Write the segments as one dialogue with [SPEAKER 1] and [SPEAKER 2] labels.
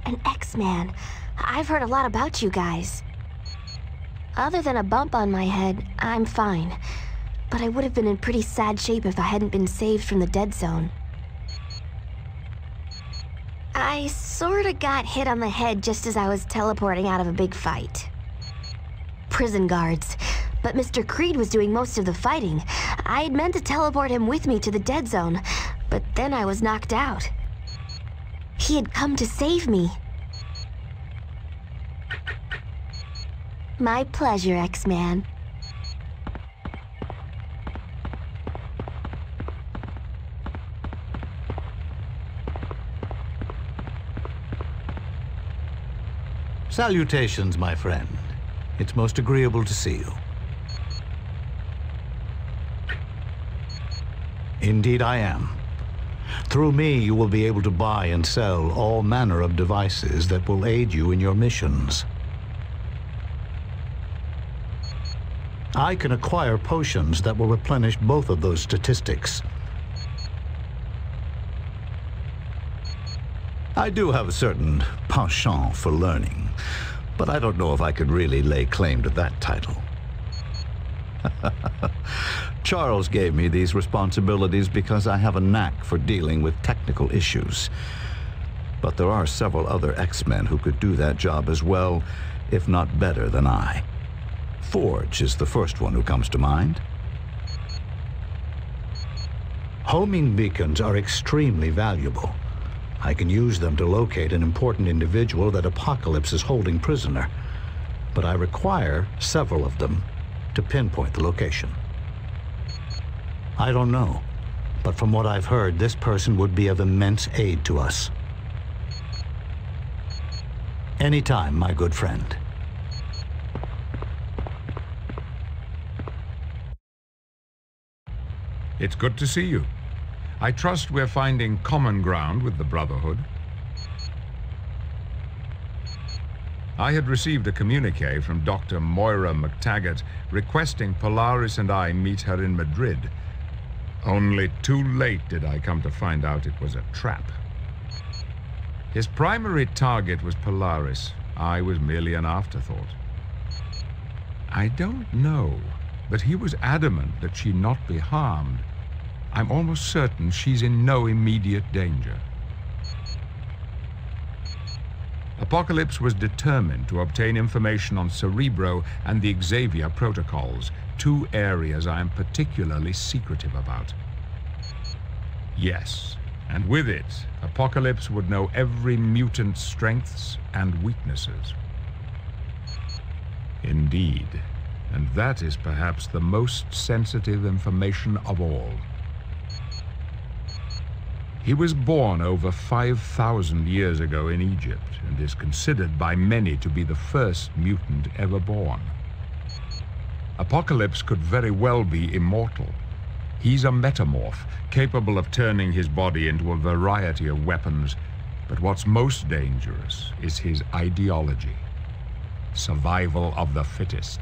[SPEAKER 1] An X-Man. I've heard a lot about you guys. Other than a bump on my head, I'm fine. But I would have been in pretty sad shape if I hadn't been saved from the dead zone. I sorta got hit on the head just as I was teleporting out of a big fight. Prison guards. But Mr. Creed was doing most of the fighting. I'd meant to teleport him with me to the dead zone, but then I was knocked out. He had come to save me. My pleasure, X-Man.
[SPEAKER 2] Salutations, my friend. It's most agreeable to see you. Indeed I am. Through me, you will be able to buy and sell all manner of devices that will aid you in your missions. I can acquire potions that will replenish both of those statistics. I do have a certain penchant for learning, but I don't know if I could really lay claim to that title. Charles gave me these responsibilities because I have a knack for dealing with technical issues. But there are several other X-Men who could do that job as well, if not better than I. Forge is the first one who comes to mind. Homing beacons are extremely valuable. I can use them to locate an important individual that Apokalypse is holding prisoner, but I require several of them to pinpoint the location. I don't know, but from what I've heard, this person would be of immense aid to us. Anytime, my good friend.
[SPEAKER 3] It's good to see you. I trust we're finding common ground with the Brotherhood. I had received a communique from Dr. Moira McTaggart requesting Polaris and I meet her in Madrid. Only too late did I come to find out it was a trap. His primary target was Polaris. I was merely an afterthought. I don't know, but he was adamant that she not be harmed. I'm almost certain she's in no immediate danger. Apokalypse was determined to obtain information on Cerebro and the Xavier protocols, two areas I am particularly secretive about. Yes, and with it, Apokalypse would know every mutant's strengths and weaknesses. Indeed, and that is perhaps the most sensitive information of all. He was born over 5,000 years ago in Egypt and is considered by many to be the first mutant ever born. Apokalypse could very well be immortal. He's a metamorph, capable of turning his body into a variety of weapons, but what's most dangerous is his ideology. Survival of the fittest.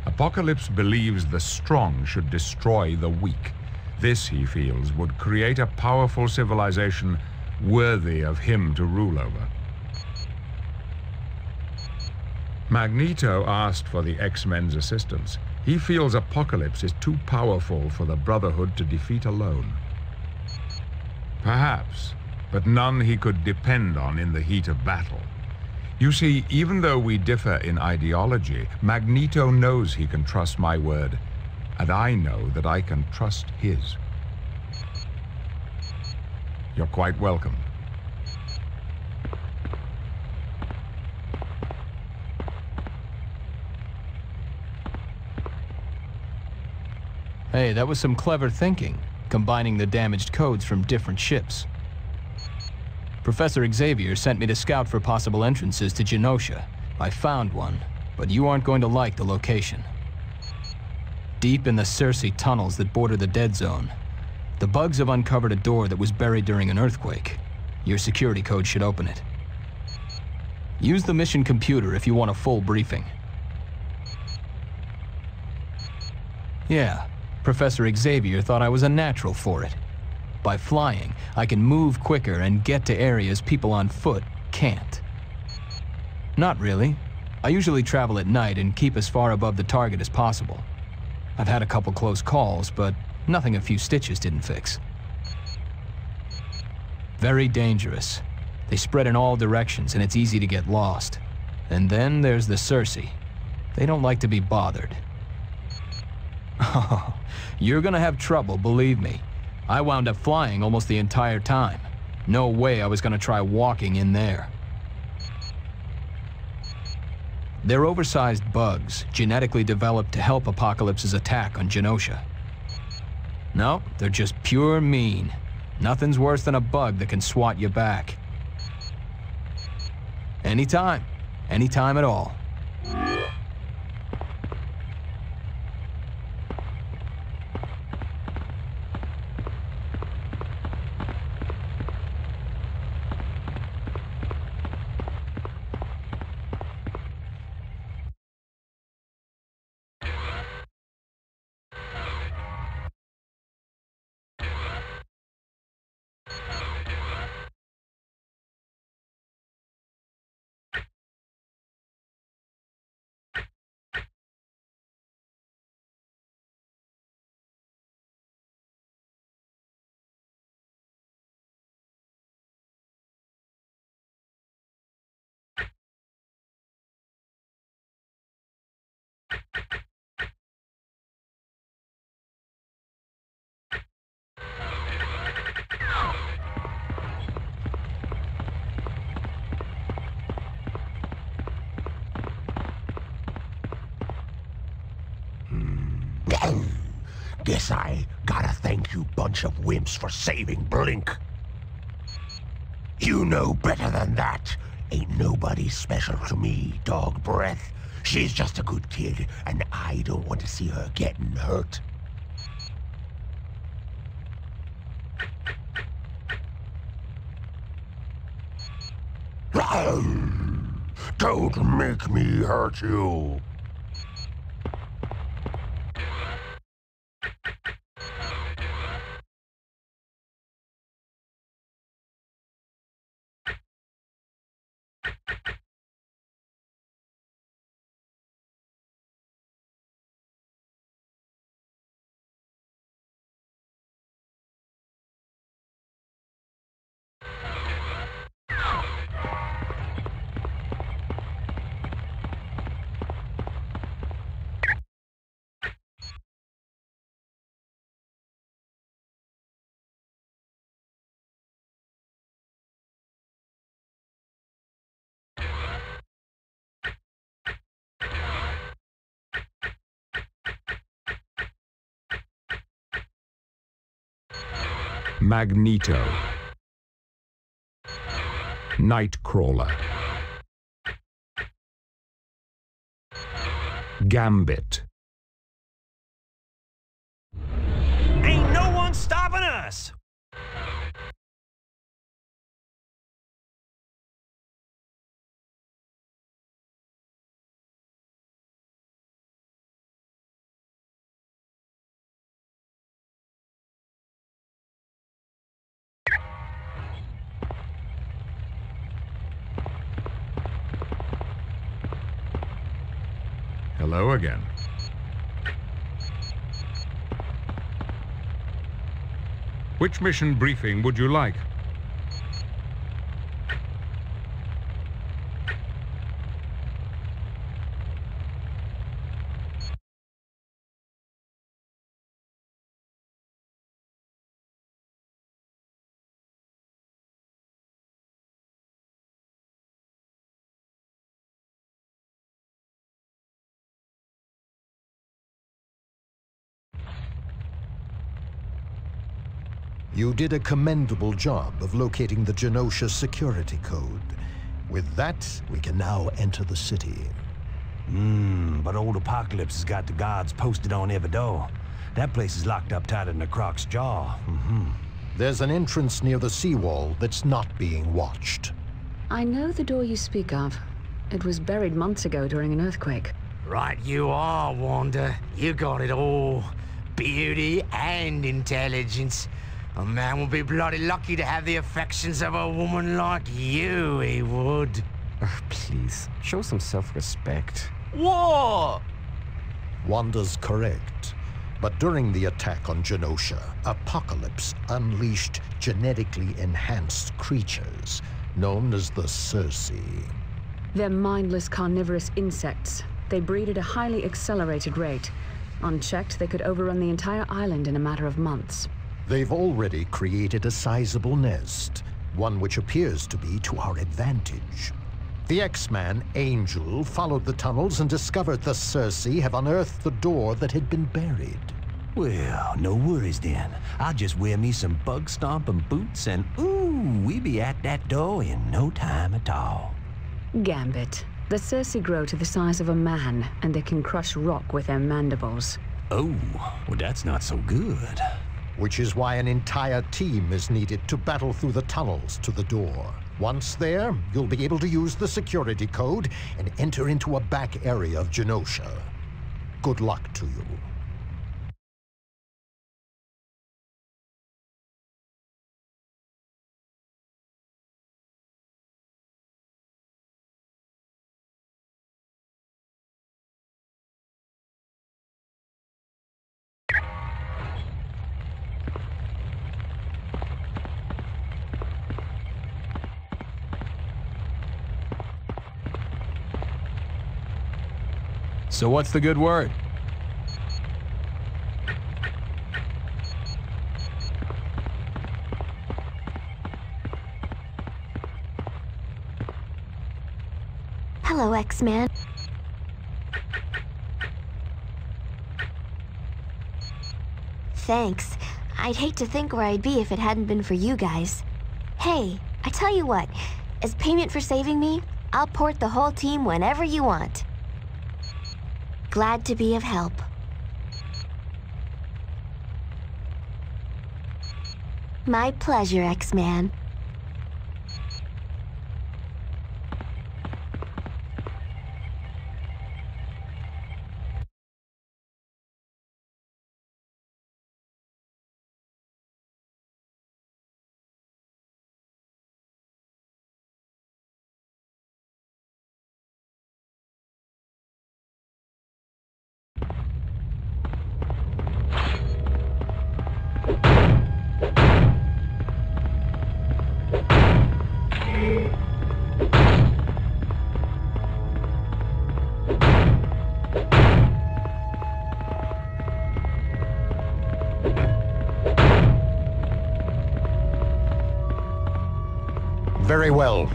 [SPEAKER 3] Apokalypse believes the strong should destroy the weak. This, he feels, would create a powerful civilization worthy of him to rule over. Magneto asked for the X-Men's assistance. He feels Apokalypse is too powerful for the Brotherhood to defeat alone. Perhaps, but none he could depend on in the heat of battle. You see, even though we differ in ideology, Magneto knows he can trust my word, and I know that I can trust his. You're quite welcome.
[SPEAKER 4] Hey, that was some clever thinking, combining the damaged codes from different ships. Professor Xavier sent me to scout for possible entrances to Genosha. I found one, but you aren't going to like the location. Deep in the Circe tunnels that border the dead zone, the bugs have uncovered a door that was buried during an earthquake. Your security code should open it. Use the mission computer if you want a full briefing. Yeah, Professor Xavier thought I was a natural for it. By flying, I can move quicker and get to areas people on foot can't. Not really. I usually travel at night and keep as far above the target as possible. I've had a couple close calls, but nothing a few stitches didn't fix. Very dangerous. They spread in all directions and it's easy to get lost. And then there's the Cersei. They don't like to be bothered. Oh, you're gonna have trouble, believe me. I wound up flying almost the entire time. No way I was gonna try walking in there. They're oversized bugs, genetically developed to help Apokalypse's attack on Genosha. No, they're just pure mean. Nothing's worse than a bug that can swat you back. Anytime. Anytime at all.
[SPEAKER 5] Guess I gotta thank you bunch of wimps for saving Blink. You know better than that. Ain't nobody special to me, dog breath. She's just a good kid, and I don't want to see her getting hurt. Don't make me hurt you.
[SPEAKER 3] Magneto. Nightcrawler. Gambit.
[SPEAKER 6] Ain't no one stopping us!
[SPEAKER 3] Hello again. Which mission briefing would you like?
[SPEAKER 7] You did a commendable job of locating the Genosha security code. With that, we can now enter the city.
[SPEAKER 6] But old Apocalypse has got the guards posted on every door. That place is locked up tighter than a croc's jaw.
[SPEAKER 7] There's an entrance near the seawall that's not being watched.
[SPEAKER 8] I know the door you speak of. It was buried months ago during an earthquake.
[SPEAKER 6] Right you are, Wanda. You got it all. Beauty and intelligence.
[SPEAKER 9] A man would be bloody lucky to have the affections of a woman like you, he would.
[SPEAKER 10] Please, show some self-respect.
[SPEAKER 9] What?
[SPEAKER 7] Wanda's correct. But during the attack on Genosha, Apokalypse unleashed genetically enhanced creatures known as the Circe.
[SPEAKER 8] They're mindless carnivorous insects. They breed at a highly accelerated rate. Unchecked, they could overrun the entire island in a matter of months.
[SPEAKER 7] They've already created a sizable nest, one which appears to be to our advantage. The X-Man, Angel, followed the tunnels and discovered the Circe have unearthed the door that had been buried.
[SPEAKER 6] Well, no worries then. I'll just wear me some bug-stomping boots and ooh, we be at that door in no time at all.
[SPEAKER 8] Gambit. The Circe grow to the size of a man, and they can crush rock with their mandibles.
[SPEAKER 6] Oh, well that's not so good.
[SPEAKER 7] Which is why an entire team is needed to battle through the tunnels to the door. Once there, you'll be able to use the security code and enter into a back area of Genosha. Good luck to you.
[SPEAKER 4] So what's the good word?
[SPEAKER 1] Hello, X-Man. Thanks. I'd hate to think where I'd be if it hadn't been for you guys. Hey, I tell you what, as payment for saving me, I'll port the whole team whenever you want. Glad to be of help. My pleasure, X-Man.
[SPEAKER 7] Very well.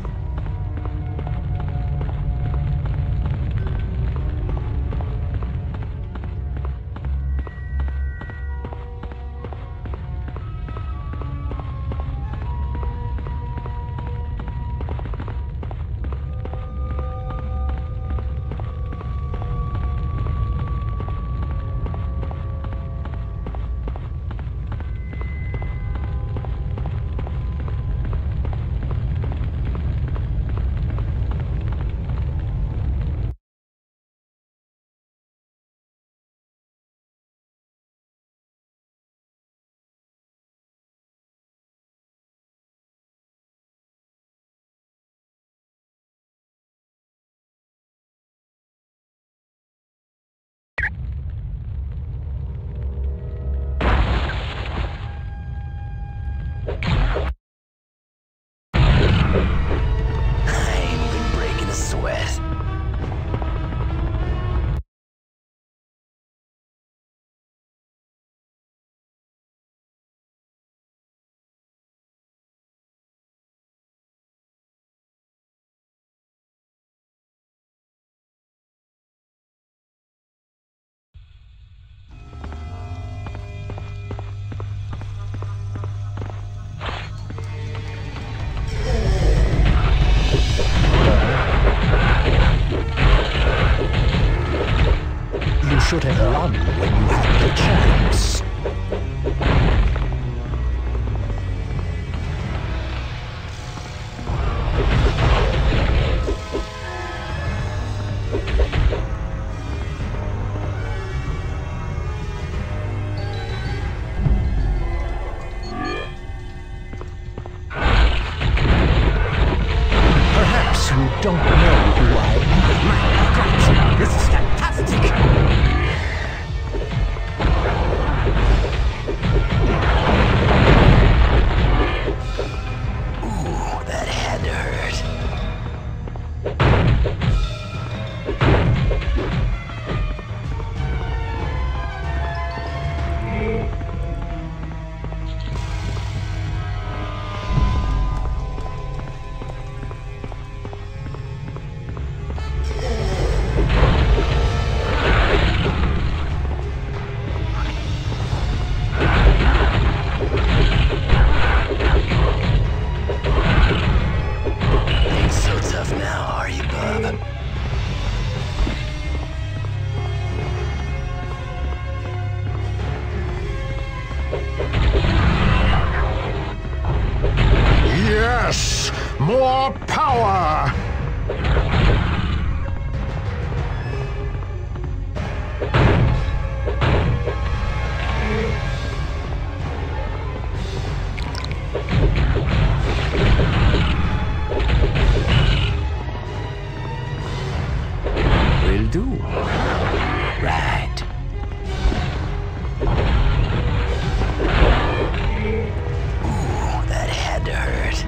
[SPEAKER 7] You should have run when you had the chance.
[SPEAKER 6] don't know who I am.
[SPEAKER 9] My God, this is fantastic!
[SPEAKER 6] Ooh, that had to hurt.
[SPEAKER 7] Yes! More power!
[SPEAKER 6] Will do. Right. Ooh, that had to hurt.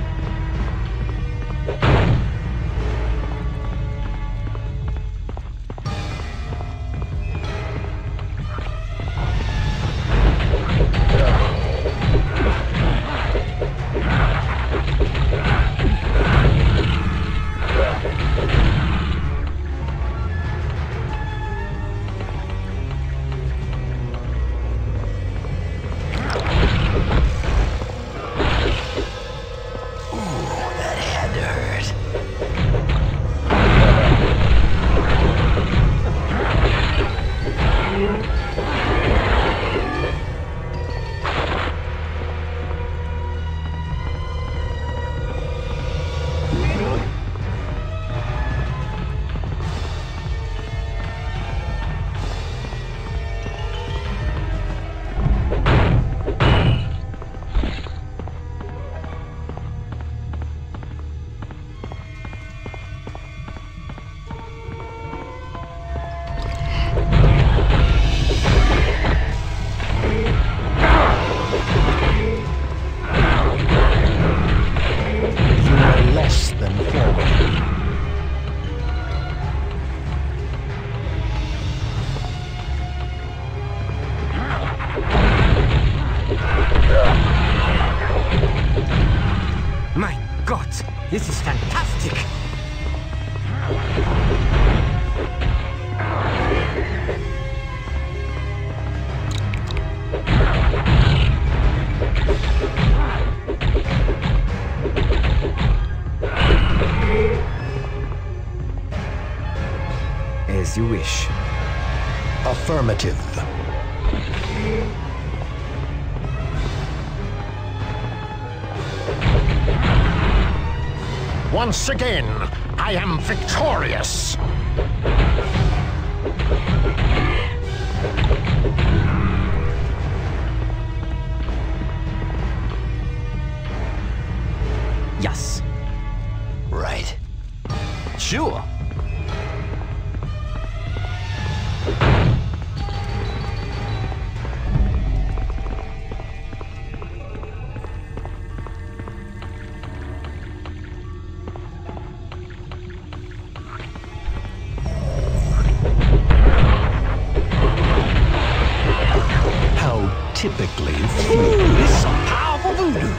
[SPEAKER 9] My God, this is fantastic!
[SPEAKER 10] As you wish.
[SPEAKER 7] Affirmative. Once again, I am victorious.
[SPEAKER 6] Yes. Right. Sure.
[SPEAKER 7] Typically
[SPEAKER 6] This is some powerful voodoo.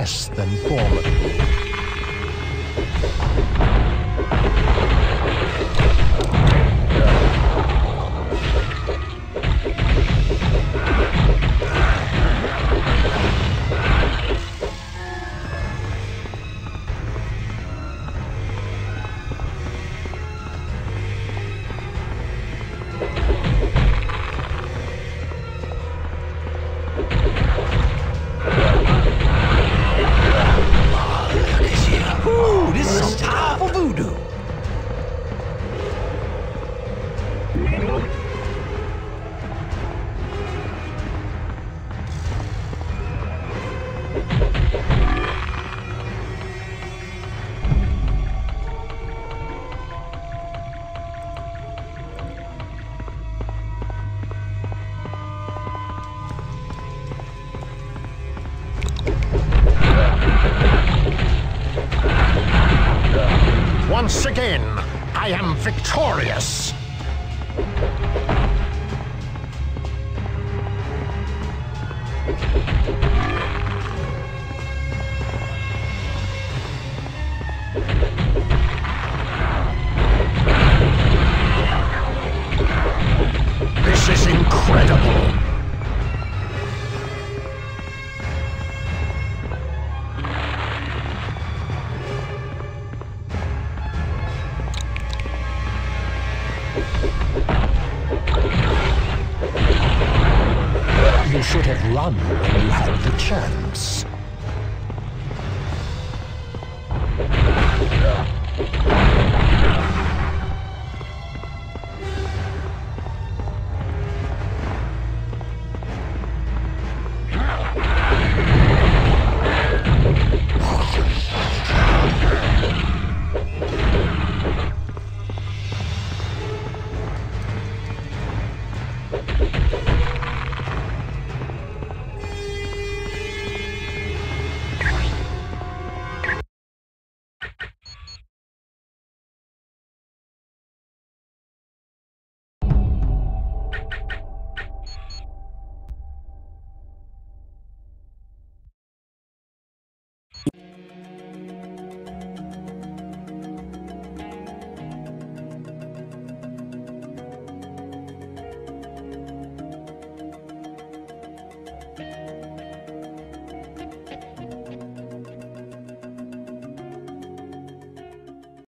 [SPEAKER 7] less than formidable. Once again, I am victorious! This is incredible! You should have run when you had the chance.